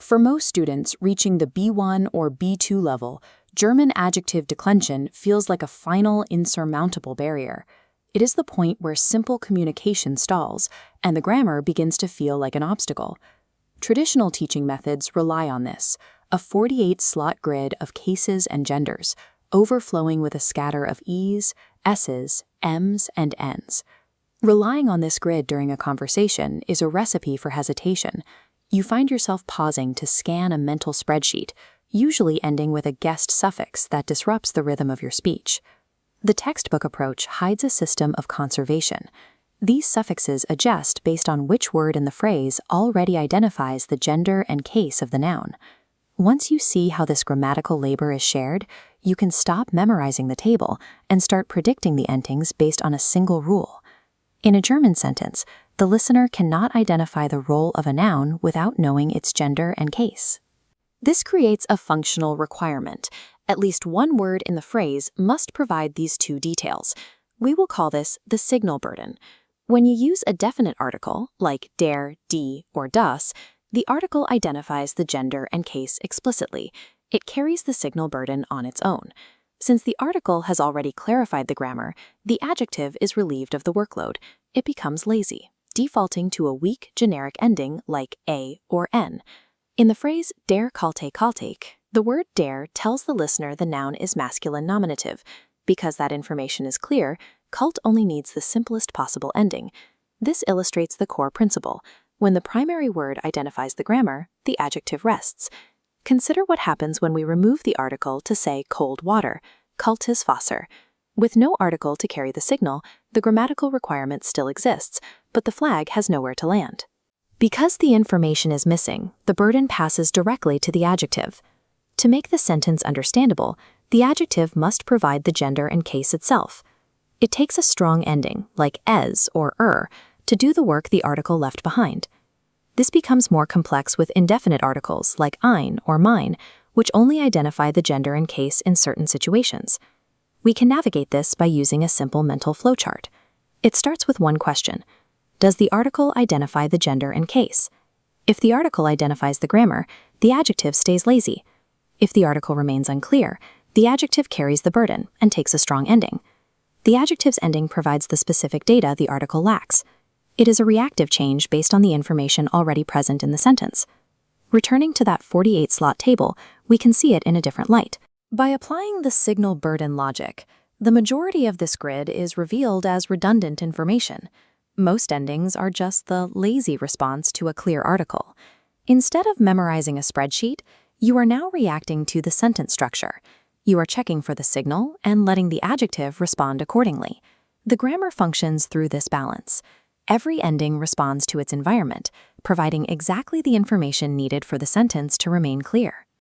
For most students reaching the B1 or B2 level, German adjective declension feels like a final, insurmountable barrier. It is the point where simple communication stalls, and the grammar begins to feel like an obstacle. Traditional teaching methods rely on this, a 48-slot grid of cases and genders, overflowing with a scatter of E's, S's, M's, and N's. Relying on this grid during a conversation is a recipe for hesitation. You find yourself pausing to scan a mental spreadsheet, usually ending with a guessed suffix that disrupts the rhythm of your speech. The textbook approach hides a system of conservation. These suffixes adjust based on which word in the phrase already identifies the gender and case of the noun. Once you see how this grammatical labor is shared, you can stop memorizing the table and start predicting the endings based on a single rule. In a German sentence, the listener cannot identify the role of a noun without knowing its gender and case. This creates a functional requirement. At least one word in the phrase must provide these two details. We will call this the signal burden. When you use a definite article, like der, die, or das, the article identifies the gender and case explicitly. It carries the signal burden on its own. Since the article has already clarified the grammar, the adjective is relieved of the workload. It becomes lazy, defaulting to a weak generic ending like a or n. In the phrase der kalte, the word der tells the listener the noun is masculine nominative. Because that information is clear, cult only needs the simplest possible ending. This illustrates the core principle. When the primary word identifies the grammar, the adjective rests. Consider what happens when we remove the article to say cold water, kaltes Wasser. With no article to carry the signal, the grammatical requirement still exists, but the flag has nowhere to land. Because the information is missing, the burden passes directly to the adjective. To make the sentence understandable, the adjective must provide the gender and case itself. It takes a strong ending, like es or to do the work the article left behind. This becomes more complex with indefinite articles like ein or mein, which only identify the gender and case in certain situations. We can navigate this by using a simple mental flowchart. It starts with one question. Does the article identify the gender and case? If the article identifies the grammar, the adjective stays lazy. If the article remains unclear, the adjective carries the burden and takes a strong ending. The adjective's ending provides the specific data the article lacks. It is a reactive change based on the information already present in the sentence. Returning to that 48-slot table, we can see it in a different light. By applying the signal burden logic, the majority of this grid is revealed as redundant information. Most endings are just the lazy response to a clear article. Instead of memorizing a spreadsheet, you are now reacting to the sentence structure. You are checking for the signal and letting the adjective respond accordingly. The grammar functions through this balance. Every ending responds to its environment, providing exactly the information needed for the sentence to remain clear.